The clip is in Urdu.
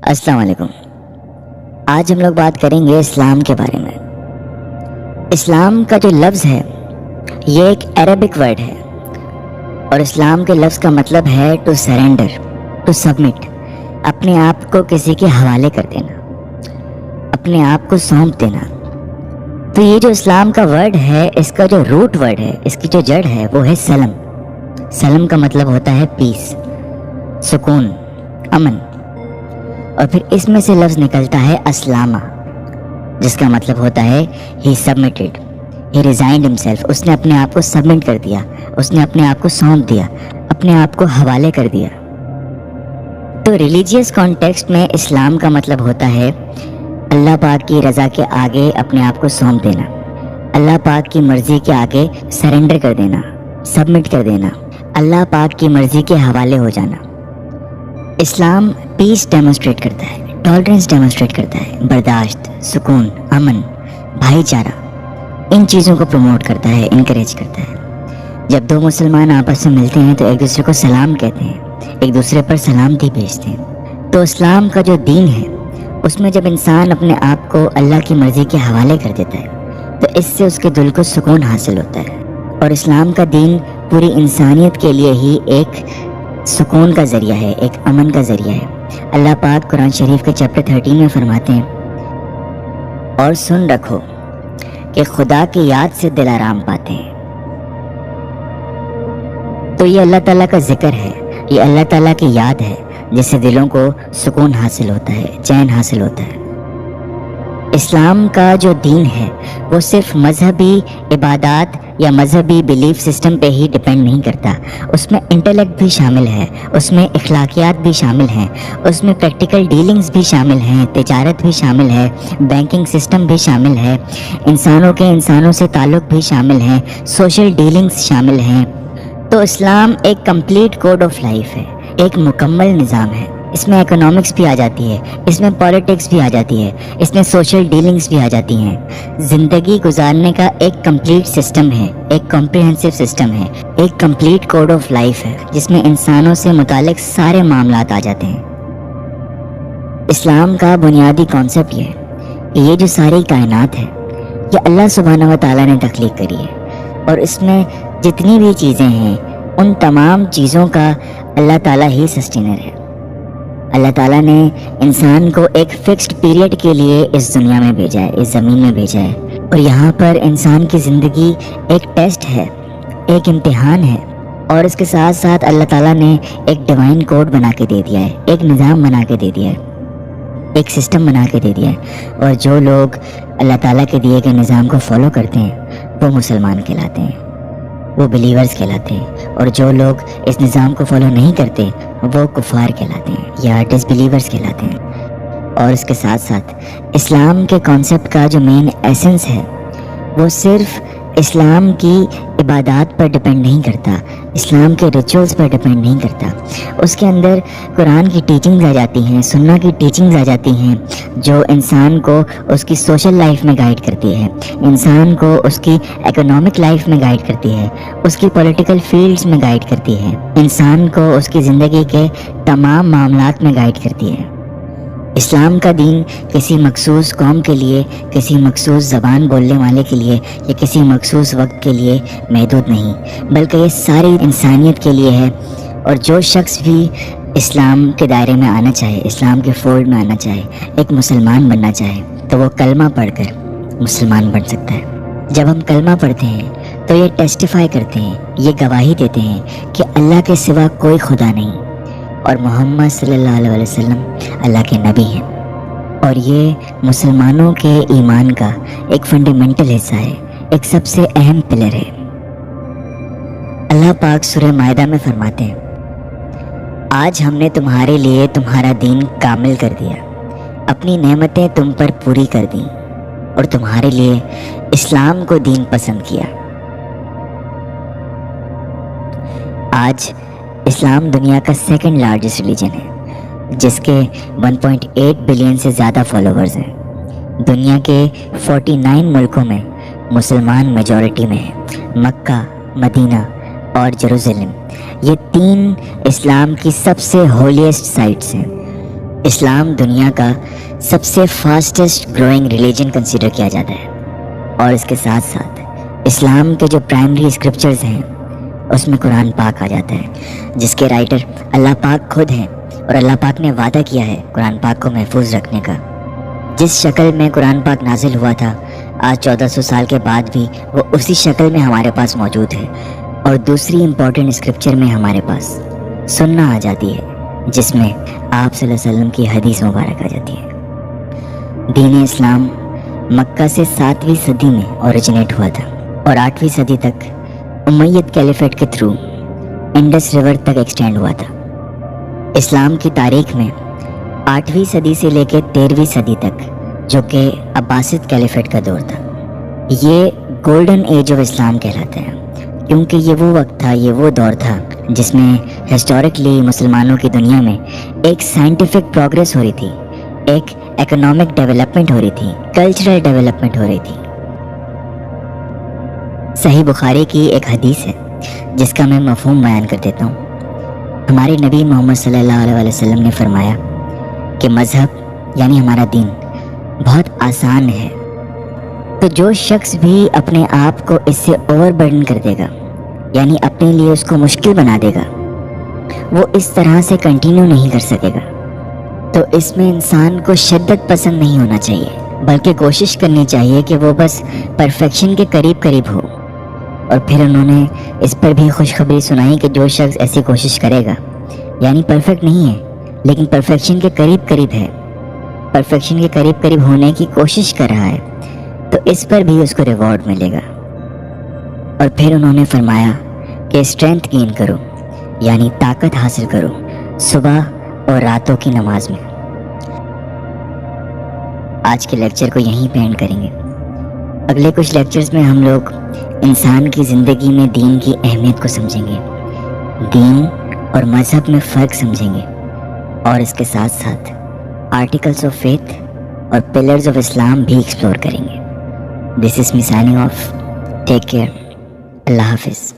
السلام علیکم۔ آج ہم لوگ بات کریں گے اسلام کے بارے میں۔ اسلام کا جو لفظ ہے یہ ایک عربک ورڈ ہے اور اسلام کے لفظ کا مطلب ہے ٹو سرینڈر، ٹو سبمٹ، اپنے آپ کو کسی کے حوالے کر دینا، اپنے آپ کو سونپ دینا۔ تو یہ جو اسلام کا ورڈ ہے، اس کا جو روٹ ورڈ ہے، اس کی جو جڑ ہے وہ ہے سلم۔ سلم کا مطلب ہوتا ہے پیس، سکون، امن، اور پھر اس میں سے لفظ نکلتا ہے اسلامہ، جس کا مطلب ہوتا ہے ہی سبمٹڈ، ہی ریزائنڈ ہمسیلف، اس نے اپنے آپ کو سبمٹ کر دیا، اس نے اپنے آپ کو سونپ دیا، اپنے آپ کو حوالے کر دیا۔ تو ریلیجیس کانٹیکسٹ میں اسلام کا مطلب ہوتا ہے اللہ پاک کی رضا کے آگے اپنے آپ کو سونپ دینا، اللہ پاک کی مرضی کے آگے سرنڈر کر دینا، سبمٹ کر دینا، اللہ پاک کی مرضی کے حوالے ہو جانا۔ اسلام پیس ڈیمونسٹریٹ کرتا ہے، ٹالرنس ڈیمونسٹریٹ کرتا ہے، برداشت، سکون، امن، بھائی چارہ، ان چیزوں کو پروموٹ کرتا ہے، انکریج کرتا ہے۔ جب دو مسلمان آپس میں ملتے ہیں تو ایک دوسرے کو سلام کہتے ہیں، ایک دوسرے پر سلامتی بھیجتے ہیں۔ تو اسلام کا جو دین ہے اس میں جب انسان اپنے آپ کو اللہ کی مرضی کے حوالے کر دیتا ہے تو اس سے اس کے دل کو سکون حاصل ہوتا ہے، اور اسلام کا دین پوری انسانیت کے لیے ہی ایک سکون کا ذریعہ ہے، ایک امن کا ذریعہ ہے۔ اللہ پاک قرآن شریف کے چیپٹر 13 میں فرماتے ہیں، اور سن رکھو کہ خدا کی یاد سے دل آرام پاتے ہیں۔ تو یہ اللہ تعالیٰ کا ذکر ہے، یہ اللہ تعالیٰ کی یاد ہے جس سے دلوں کو سکون حاصل ہوتا ہے، چین حاصل ہوتا ہے۔ اسلام کا جو دین ہے وہ صرف مذہبی عبادات یا مذہبی بیلیف سسٹم پہ ہی ڈیپینڈ نہیں کرتا، اس میں انٹلیکٹ بھی شامل ہے، اس میں اخلاقیات بھی شامل ہیں، اس میں پریکٹیکل ڈیلنگز بھی شامل ہیں، تجارت بھی شامل ہے، بینکنگ سسٹم بھی شامل ہے، انسانوں کے انسانوں سے تعلق بھی شامل ہیں، سوشل ڈیلنگز شامل ہیں۔ تو اسلام ایک کمپلیٹ کوڈ آف لائف ہے، ایک مکمل نظام ہے۔ اس میں اکنامکس بھی آ جاتی ہے، اس میں پالیٹکس بھی آ جاتی ہے، اس میں سوشل ڈیلنگز بھی آ جاتی ہیں۔ زندگی گزارنے کا ایک کمپلیٹ سسٹم ہے، ایک کمپریہنسو سسٹم ہے، ایک کمپلیٹ کوڈ آف لائف ہے جس میں انسانوں سے متعلق سارے معاملات آ جاتے ہیں۔ اسلام کا بنیادی کانسیپٹ یہ ہے کہ یہ جو ساری کائنات ہے یہ اللہ سبحانہ و تعالیٰ نے تخلیق کری ہے، اور اس میں جتنی بھی چیزیں ہیں ان تمام چیزوں کا اللہ تعالیٰ ہی سسٹینر ہے۔ اللہ تعالیٰ نے انسان کو ایک فکسڈ پیریڈ کے لیے اس دنیا میں بھیجا ہے، اس زمین میں بھیجا ہے، اور یہاں پر انسان کی زندگی ایک ٹیسٹ ہے، ایک امتحان ہے، اور اس کے ساتھ ساتھ اللہ تعالیٰ نے ایک ڈیوائن کوڈ بنا کے دے دیا ہے، ایک نظام بنا کے دے دیا ہے، ایک سسٹم بنا کے دے دیا ہے، اور جو لوگ اللہ تعالیٰ کے دیے گئے نظام کو فالو کرتے ہیں وہ مسلمان کہلاتے ہیں، وہ بلیورز کہلاتے ہیں، اور جو لوگ اس نظام کو فالو نہیں کرتے وہ کفار کہلاتے ہیں یا ڈس بلیورز کہلاتے ہیں۔ اور اس کے ساتھ ساتھ اسلام کے کانسیپٹ کا جو مین ایسنس ہے وہ صرف اسلام کی عبادات پر ڈیپینڈ نہیں کرتا، اسلام کے ریچولز پر ڈیپینڈ نہیں کرتا، اس کے اندر قرآن کی ٹیچنگز آ جاتی ہیں، سنہ کی ٹیچنگز آ جاتی ہیں جو انسان کو اس کی سوشل لائف میں گائیڈ کرتی ہے، انسان کو اس کی اکنامک لائف میں گائیڈ کرتی ہے، اس کی پولیٹیکل فیلڈز میں گائیڈ کرتی ہے، انسان کو اس کی زندگی کے تمام معاملات میں گائیڈ کرتی ہے۔ اسلام کا دین کسی مخصوص قوم کے لیے، کسی مخصوص زبان بولنے والے کے لیے یا کسی مخصوص وقت کے لیے محدود نہیں، بلکہ یہ ساری انسانیت کے لیے ہے، اور جو شخص بھی اسلام کے دائرے میں آنا چاہے، اسلام کے فولڈ میں آنا چاہے، ایک مسلمان بننا چاہے تو وہ کلمہ پڑھ کر مسلمان بن سکتا ہے۔ جب ہم کلمہ پڑھتے ہیں تو یہ ٹیسٹیفائی کرتے ہیں، یہ گواہی دیتے ہیں کہ اللہ کے سوا کوئی خدا نہیں، اور محمد صلی اللہ علیہ وسلم اللہ کے نبی ہیں، اور یہ مسلمانوں کے ایمان کا ایک فنڈامنٹل حصہ ہے، ایک سب سے اہم پلر ہے۔ اللہ پاک سورہ مائدہ میں فرماتے ہیں، آج ہم نے تمہارے لیے تمہارا دین کامل کر دیا، اپنی نعمتیں تم پر پوری کر دیں، اور تمہارے لیے اسلام کو دین پسند کیا۔ آج اسلام دنیا کا سیکنڈ لارجسٹ ریلیجن ہے جس کے 1.8 بلین سے زیادہ فالوورز ہیں۔ دنیا کے 49 ملکوں میں مسلمان میجورٹی میں ہیں۔ مکہ، مدینہ اور جیروزلم یہ 3 اسلام کی سب سے ہولیسٹ سائٹس ہیں۔ اسلام دنیا کا سب سے فاسٹسٹ گروئنگ ریلیجن کنسیڈر کیا جاتا ہے، اور اس کے ساتھ ساتھ اسلام کے جو پرائمری اسکرپچرز ہیں اس میں قرآن پاک آ جاتا ہے، جس کے رائٹر اللہ پاک خود ہیں، اور اللہ پاک نے وعدہ کیا ہے قرآن پاک کو محفوظ رکھنے کا۔ جس شکل میں قرآن پاک نازل ہوا تھا، آج 1400 سال کے بعد بھی وہ اسی شکل میں ہمارے پاس موجود ہے، اور دوسری امپورٹنٹ اسکرپچر میں ہمارے پاس سننا آ جاتی ہے، جس میں آپ صلی اللہ علیہ وسلم کی حدیث مبارک آ جاتی ہے۔ دین اسلام مکہ سے 7ویں صدی میں اوریجنیٹ ہوا تھا، اور 8ویں صدی تک امید کیلیفیٹ کے تھرو انڈس ریور تک ایکسٹینڈ ہوا تھا۔ اسلام کی تاریخ میں 8ویں صدی سے لے کے 13ویں صدی تک، جو کہ عباسد کیلیفیٹ کا دور تھا، یہ گولڈن ایج آف اسلام کہلاتا ہے، کیونکہ یہ وہ وقت تھا، یہ وہ دور تھا جس میں ہسٹوریکلی مسلمانوں کی دنیا میں ایک سائنٹیفک پروگریس ہو رہی تھی، ایک اکنامک ڈیولپمنٹ ہو رہی تھی، کلچرل ڈیولپمنٹ ہو رہی تھی۔ صحیح بخاری کی ایک حدیث ہے جس کا میں مفہوم بیان کر دیتا ہوں۔ ہمارے نبی محمد صلی اللہ علیہ وسلم نے فرمایا کہ مذہب یعنی ہمارا دین بہت آسان ہے، تو جو شخص بھی اپنے آپ کو اس سے اوور برڈن کر دے گا، یعنی اپنے لیے اس کو مشکل بنا دے گا، وہ اس طرح سے کنٹینیو نہیں کر سکے گا۔ تو اس میں انسان کو شدت پسند نہیں ہونا چاہیے، بلکہ کوشش کرنی چاہیے کہ وہ بس پرفیکشن کے قریب ہو۔ اور پھر انہوں نے اس پر بھی خوشخبری سنائی کہ جو شخص ایسی کوشش کرے گا، یعنی پرفیکٹ نہیں ہے لیکن پرفیکشن کے قریب ہے، پرفیکشن کے قریب ہونے کی کوشش کر رہا ہے، تو اس پر بھی اس کو ریوارڈ ملے گا۔ اور پھر انہوں نے فرمایا کہ اسٹرینتھ گین کرو، یعنی طاقت حاصل کرو صبح اور راتوں کی نماز میں۔ آج کے لیکچر کو یہیں پہ اینڈ کریں گے۔ اگلے کچھ لیکچرز میں ہم لوگ انسان کی زندگی میں دین کی اہمیت کو سمجھیں گے، دین اور مذہب میں فرق سمجھیں گے، اور اس کے ساتھ ساتھ آرٹیکلز آف فیتھ اور پلرز آف اسلام بھی ایکسپلور کریں گے۔ دس از می سائننگ آف، ٹیک کیئر، اللہ حافظ۔